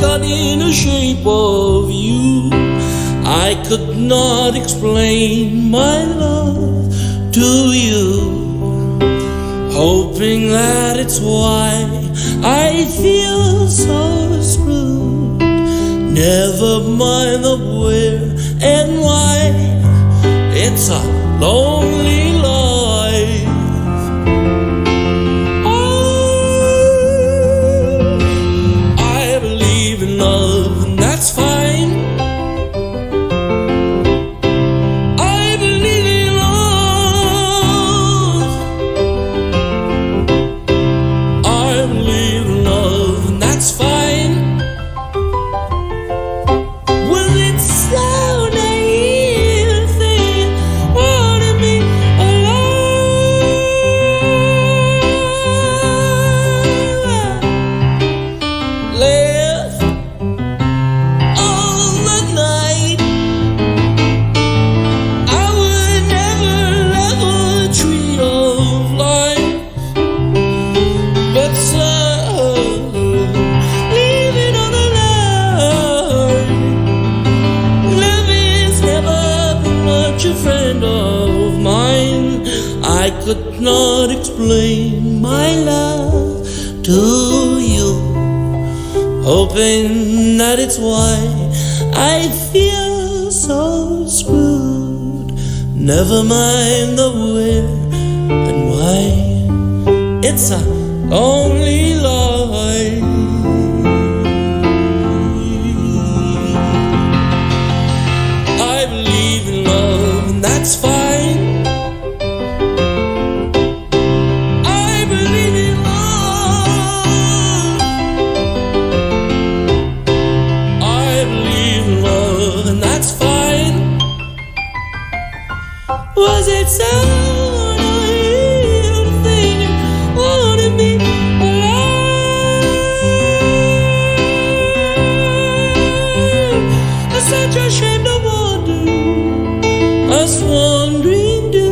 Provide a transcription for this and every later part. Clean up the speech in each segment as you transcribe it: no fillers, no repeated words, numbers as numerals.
got in the shape of you. I could not explain my love to you, hoping that it's why I feel so screwed. Never mind the where and why, it's a lonely life. Oh, I believe in love, and that's fine. I believe in love. I believe in love, and that's fine. Well, it's slow, naive thing, wanting me alive. Left all the night, I would never ever dream of life, but leaving on the line. Love is never been much a friend of mine. I could not explain my love to you, hoping that it's why I feel so screwed. Never mind the where and why, it's a lonely life. I believe in love, and that's fine. I believe in love. I believe in love, and that's fine. Was it so naive to think you wanted me alive? It's such a shame to wonder, us wandering do,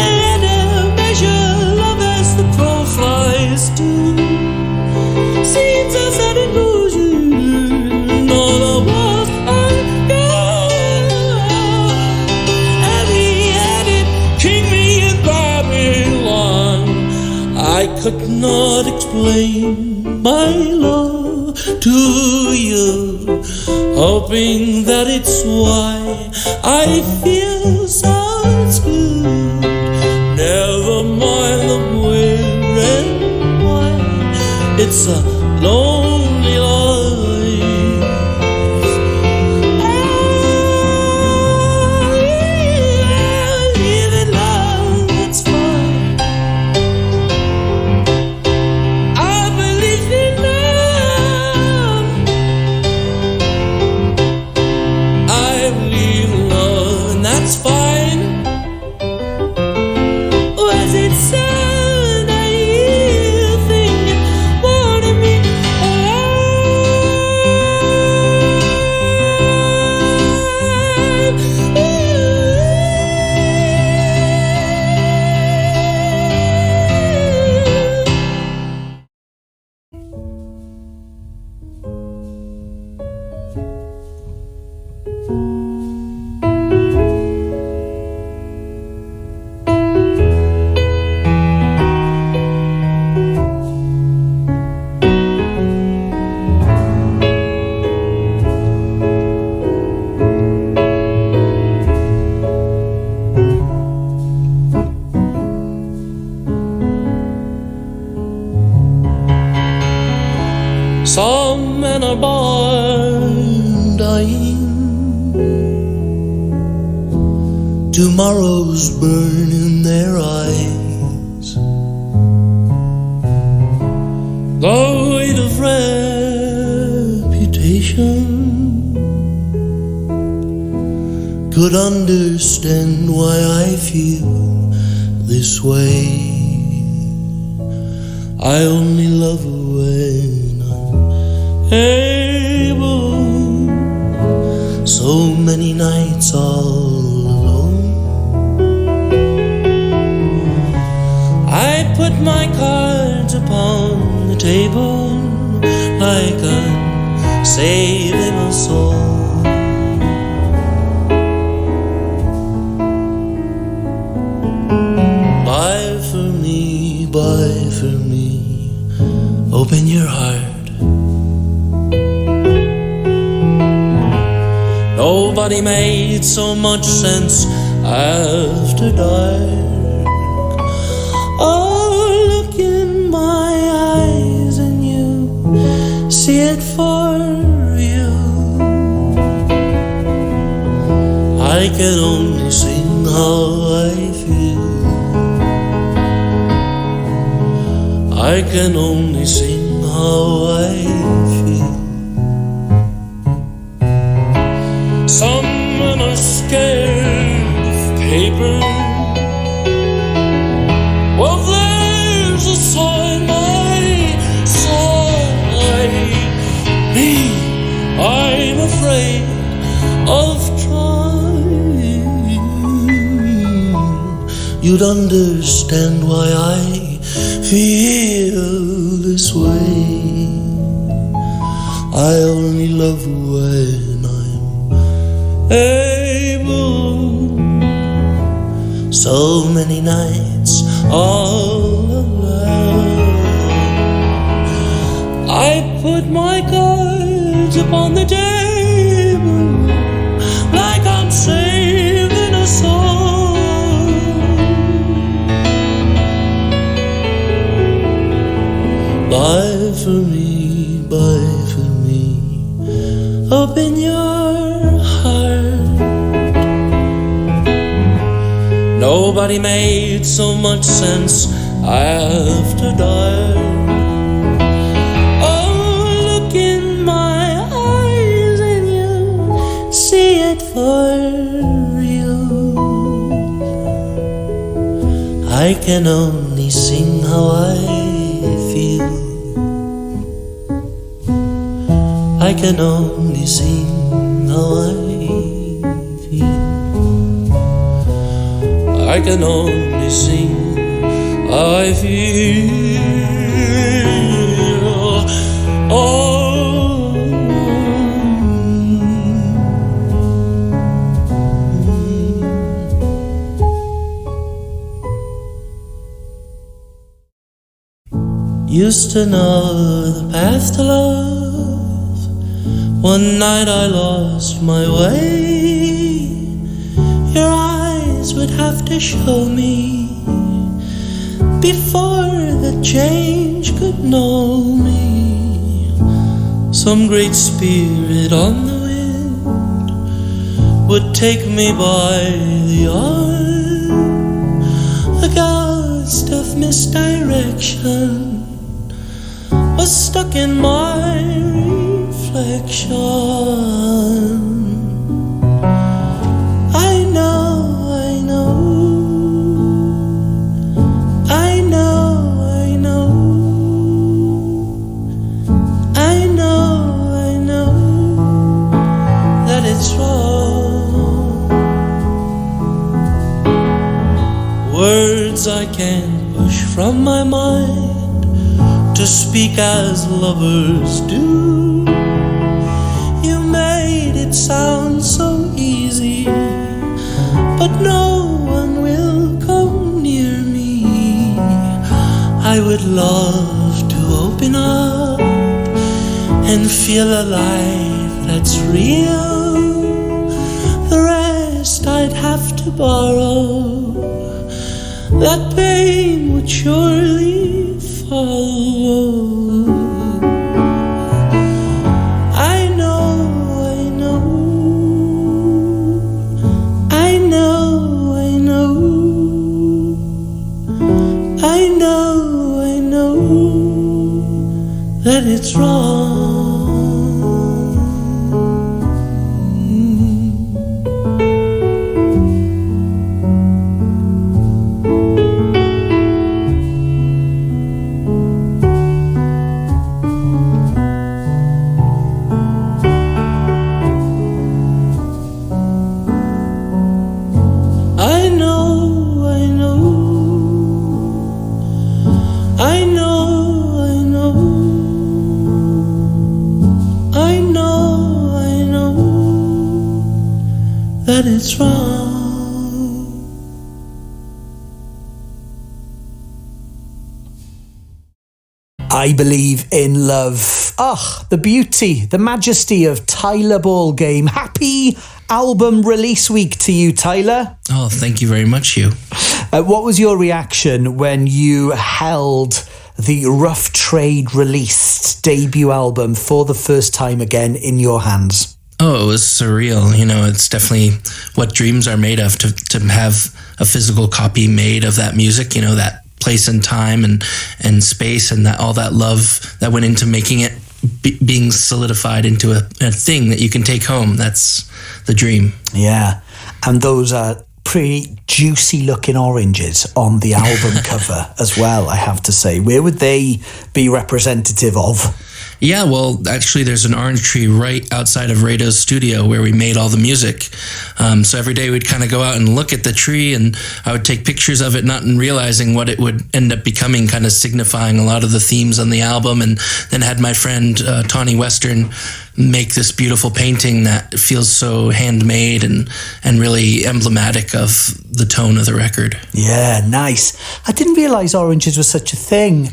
and measure love as the crow flies do. Seems as that it goes you, all the walls are gone. Heavy-headed king me in Babylon. I could not explain my love to you, hoping that it's why I feel so screwed. Never mind the where and why, it's a lonely life. I believe in love, that's fine. I believe in love. I believe in love, and that's fine. Was it so naive thinking wanted me Some men are born dying, tomorrow's burn in their eyes. The weight of reputation could understand why I feel this way. I only love her when I'm able. So many nights all alone, I put my cards upon the table I can save him a soul. Buy for me, open your heart. Nobody made so much sense after dark. Oh, look in my eyes and you see it for you. I can only sing how I feel. I can only sing how I feel. Some men are scared of paper. Well, there's a sign, my side. Me, I'm afraid of trying. You'd understand why I feel this way. I only love when I'm able. So many nights all alone, I put my cards upon the table like I'm saving a soul. Buy for me, open your heart. Nobody made so much sense after dark. Oh, look in my eyes and you see it for you. I can only sing how I feel. I can only sing how I feel. I can only sing how I feel. Oh. Used to know the path to love. One night I lost my way. Your eyes would have to show me before the change could know me. Some great spirit on the wind would take me by the arm. A ghost of misdirection was stuck in my reflection. I know, I know, I know, I know, I know, I know that it's wrong. Words I can't push from my mind to speak as lovers do. You made it sound so easy, but no one will come near me. I would love to open up and feel a life that's real. The rest I'd have to borrow. That pain would surely follow. I know, I know, I know, I know, I know, I know that it's wrong. it's wrong. I Believe in Love. Ah, the beauty, the majesty of Tyler Ballgame. Happy album release week to you, Tyler. Oh, thank you very much, Hugh. What was your reaction when you held the Rough Trade released debut album for the first time again in your hands? Oh, it was surreal. You know, it's definitely what dreams are made of, to have a physical copy made of that music, you know, that place and time and space and that all that love that went into making it being solidified into a thing that you can take home. That's the dream. Yeah. And those are pretty juicy looking oranges on the album cover as well, I have to say. Where would they be representative of? Yeah, well, actually, there's an orange tree right outside of Radio's studio where we made all the music. So every day we'd kind of go out and look at the tree, and I would take pictures of it, not realizing what it would end up becoming, kind of signifying a lot of the themes on the album. And then had my friend Tawny Western make this beautiful painting that feels so handmade and really emblematic of the tone of the record. Yeah, nice. I didn't realize oranges was such a thing.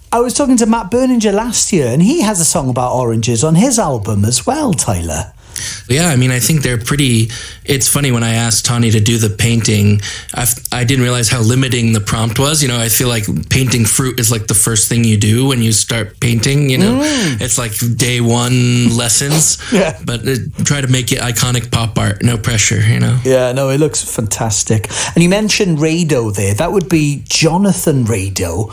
I was talking to Matt Berninger last year, and he has a song about oranges on his album as well, Tyler. Yeah, I mean, I think they're pretty... It's funny, when I asked Tawny to do the painting, I didn't realize how limiting the prompt was. You know, I feel like painting fruit is like the first thing you do when you start painting, you know. It's like day one lessons. Yeah. But try to make it iconic pop art, no pressure, you know. Yeah, no, it looks fantastic. And you mentioned Rado there. That would be Jonathan Rado.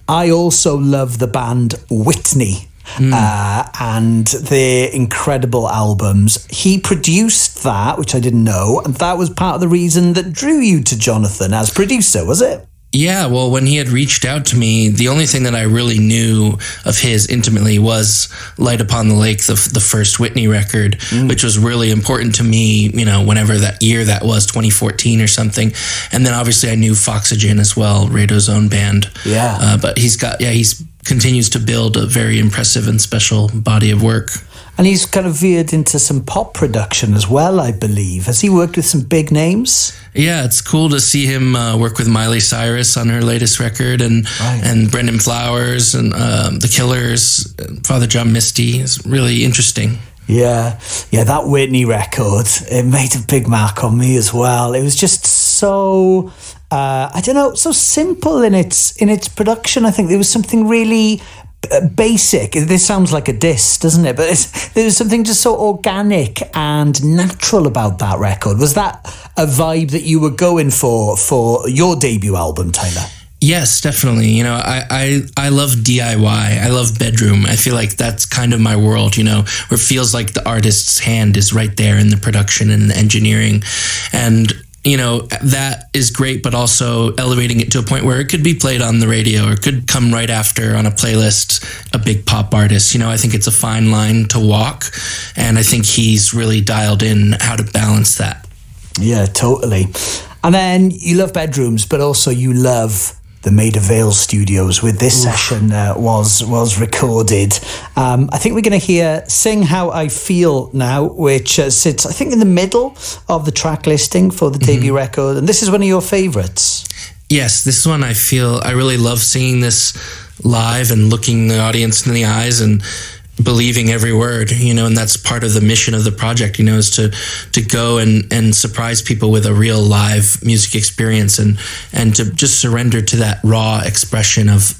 I also love the band Whitney. And their incredible albums. He produced that, which I didn't know, and that was part of the reason that drew you to Jonathan as producer, was it? Yeah, well, when he had reached out to me, the only thing that I really knew of his intimately was Light Upon the Lake, the first Whitney record, which was really important to me, you know, whenever that year that was, 2014 or something. And then obviously I knew Foxygen as well, Rado's own band. Yeah. But he's continues to build a very impressive and special body of work. And he's kind of veered into some pop production as well, I believe. Has he worked with some big names? Yeah, it's cool to see him work with Miley Cyrus on her latest record, and Brendan Flowers and The Killers, Father John Misty. It's really interesting. Yeah, that Whitney record, it made a big mark on me as well. It was just so... I don't know, so simple in its production. I think there was something really basic. This sounds like a diss, doesn't it? But there was something just so organic and natural about that record. Was that a vibe that you were going for your debut album, Tyler? Yes, definitely. You know, I love DIY. I love bedroom. I feel like that's kind of my world, you know, where it feels like the artist's hand is right there in the production and the engineering. And you know, that is great, but also elevating it to a point where it could be played on the radio or could come right after on a playlist, a big pop artist. You know, I think it's a fine line to walk, and I think he's really dialed in how to balance that. Yeah, totally. And then you love bedrooms, but also you love the Maida Vale studios, where this session was recorded. I think we're going to hear Sing How I Feel now, which sits, I think, in the middle of the track listing for the debut record. And this is one of your favourites. Yes, this is one I really love singing this live and looking the audience in the eyes and believing every word, you know, and that's part of the mission of the project, you know, is to go and surprise people with a real live music experience and to just surrender to that raw expression of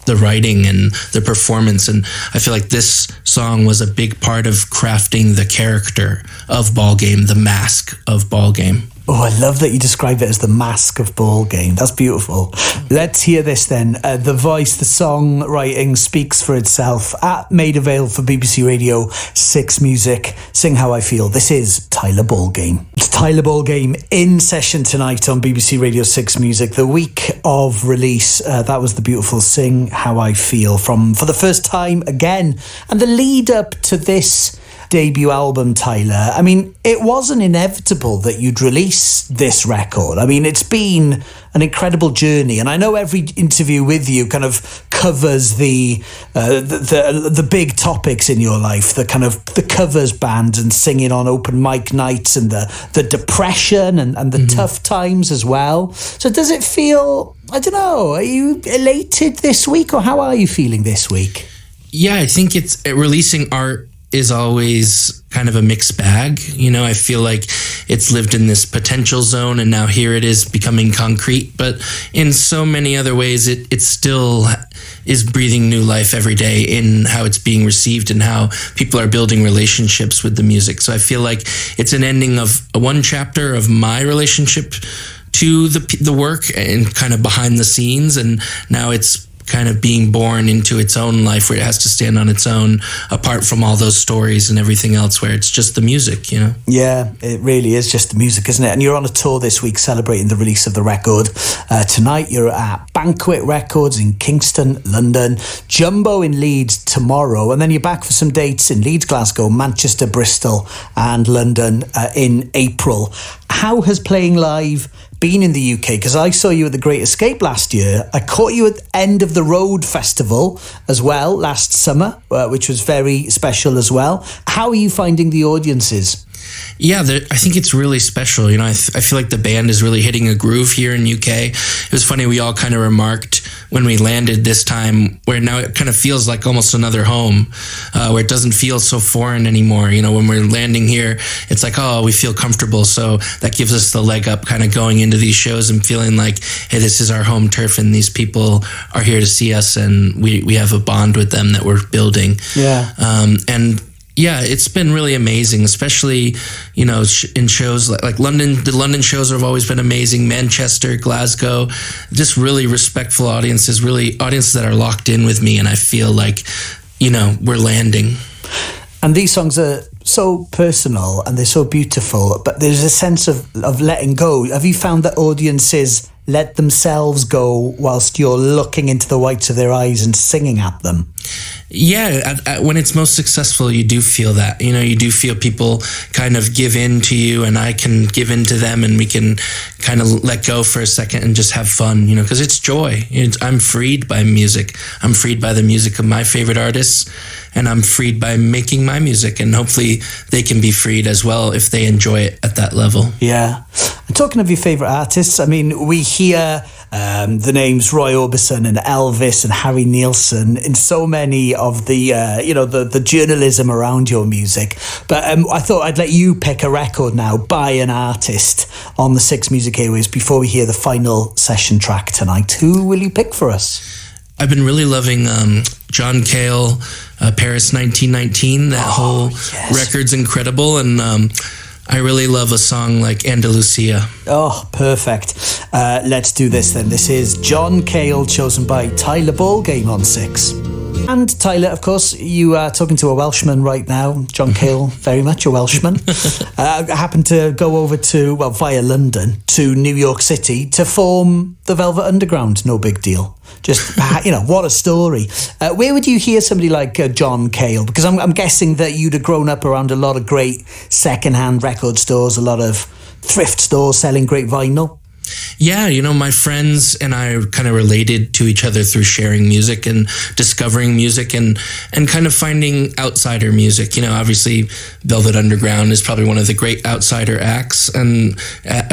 the writing and the performance. And I feel like this song was a big part of crafting the character of Ballgame, the mask of Ballgame. Oh, I love that you describe it as the mask of Ballgame. That's beautiful. Let's hear this then. The voice, the songwriting speaks for itself. At Maida Vale for BBC Radio 6 Music, Sing How I Feel. This is Tyler Ballgame. It's Tyler Ballgame in session tonight on BBC Radio 6 Music. The week of release, that was the beautiful Sing How I Feel for the first time again. And the lead up to this debut album, Tyler. I mean, it wasn't inevitable that you'd release this record. I mean, it's been an incredible journey, and I know every interview with you kind of covers the big topics in your life, the covers band and singing on open mic nights, and the depression and the tough times as well. So does it feel, I don't know, are you elated this week, or how are you feeling this week? Yeah, I think it's releasing art is always kind of a mixed bag. You know, I feel like it's lived in this potential zone, and now here it is becoming concrete. But in so many other ways, it still is breathing new life every day in how it's being received and how people are building relationships with the music. So I feel like it's an ending of one chapter of my relationship to the work and kind of behind the scenes, and now it's kind of being born into its own life where it has to stand on its own apart from all those stories and everything else, where it's just the music, you know? Yeah, it really is just the music, isn't it? And you're on a tour this week celebrating the release of the record. Tonight you're at Banquet Records in Kingston, London, Jumbo in Leeds tomorrow, and then you're back for some dates in Leeds, Glasgow, Manchester, Bristol and London in April. How has playing live been in the UK? Because I saw you at the Great Escape last year. I caught you at End of the Road Festival as well last summer, which was very special as well. How are you finding the audiences? Yeah, I think it's really special. You know, I feel like the band is really hitting a groove here in UK. It was funny, we all kind of remarked when we landed this time, where now it kind of feels like almost another home, where it doesn't feel so foreign anymore. You know, when we're landing here, it's like, oh, we feel comfortable. So that gives us the leg up kind of going into these shows and feeling like, hey, this is our home turf and these people are here to see us, and we have a bond with them that we're building. Yeah. And yeah, it's been really amazing, especially, you know, in shows like London. The London shows have always been amazing. Manchester, Glasgow, just really respectful audiences, really audiences that are locked in with me. And I feel like, you know, we're landing. And these songs are so personal and they're so beautiful, but there's a sense of letting go. Have you found that audiences let themselves go whilst you're looking into the whites of their eyes and singing at them? Yeah, when it's most successful, you do feel that. You know, you do feel people kind of give in to you, and I can give in to them, and we can kind of let go for a second and just have fun, you know, because it's joy. I'm freed by music. I'm freed by the music of my favorite artists, and I'm freed by making my music, and hopefully they can be freed as well if they enjoy it at that level. Yeah. And talking of your favorite artists, I mean, we hear the names Roy Orbison and Elvis and Harry Nilsson in so many of the the journalism around your music, but I thought I'd let you pick a record now by an artist on the Six Music Airways before we hear the final session track tonight. Who will you pick for us? I've been really loving John Cale, Paris 1919. That whole record's incredible, and I really love a song like Andalusia. Oh, perfect. Let's do this then. This is John Cale, chosen by Tyler Ballgame on 6. And Tyler, of course, you are talking to a Welshman right now. John Cale, very much a Welshman. I happened to go over via London to New York City to form the Velvet Underground. No big deal. Just, what a story. Where would you hear somebody like John Cale? Because I'm guessing that you'd have grown up around a lot of great second-hand record stores, a lot of thrift stores selling great vinyl. Yeah, my friends and I kind of related to each other through sharing music and discovering music and kind of finding outsider music. Obviously Velvet Underground is probably one of the great outsider acts, and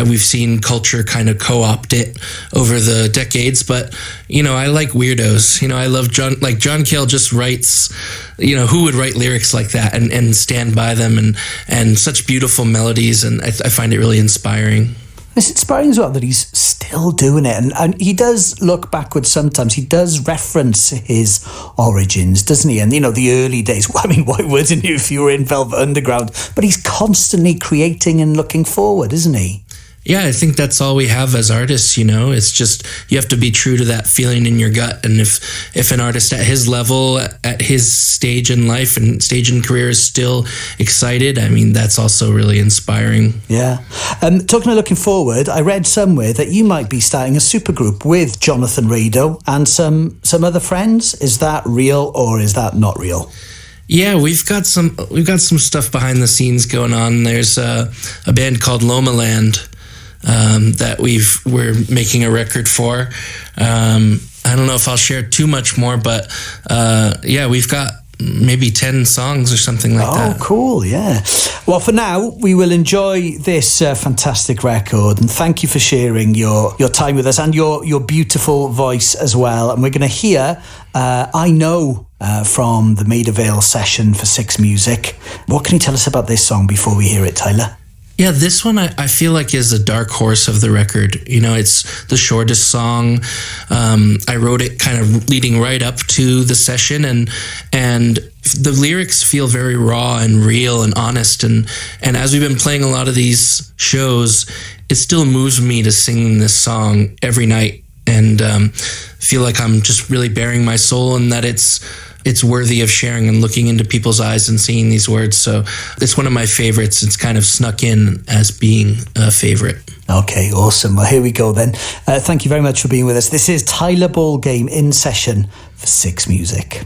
we've seen culture kind of co-opt it over the decades. But, I like weirdos. I love John Cale just writes, who would write lyrics like that and stand by them and such beautiful melodies. And I find it really inspiring. It's inspiring as well that he's still doing it. And he does look backwards sometimes. He does reference his origins, doesn't he? And, the early days. I mean, why wouldn't you if you were in Velvet Underground? But he's constantly creating and looking forward, isn't he? Yeah, I think that's all we have as artists, It's just, you have to be true to that feeling in your gut. And if an artist at his level, at his stage in life and stage in career is still excited, I mean, that's also really inspiring. Yeah. Talking of looking forward, I read somewhere that you might be starting a supergroup with Jonathan Rado and some other friends. Is that real or is that not real? Yeah, we've got some stuff behind the scenes going on. There's a band called Lomaland that we're making a record for. I don't know if I'll share too much more, but yeah, we've got maybe 10 songs or something like that. Oh, cool, yeah. Well, for now, we will enjoy this fantastic record, and thank you for sharing your time with us and your beautiful voice as well. And we're going to hear I Know from the Maida Vale session for Six Music. What can you tell us about this song before we hear it, Tyler? Yeah, this one I feel like is a dark horse of the record. You know, it's the shortest song. I wrote it kind of leading right up to the session, and the lyrics feel very raw and real and honest. And as we've been playing a lot of these shows, it still moves me to sing this song every night, and feel like I'm just really bearing my soul, and that it's worthy of sharing and looking into people's eyes and seeing these words. So it's one of my favorites. It's kind of snuck in as being a favorite. Okay, awesome. Well, here we go then. Thank you very much for being with us. This is Tyler Ballgame in session for Six Music.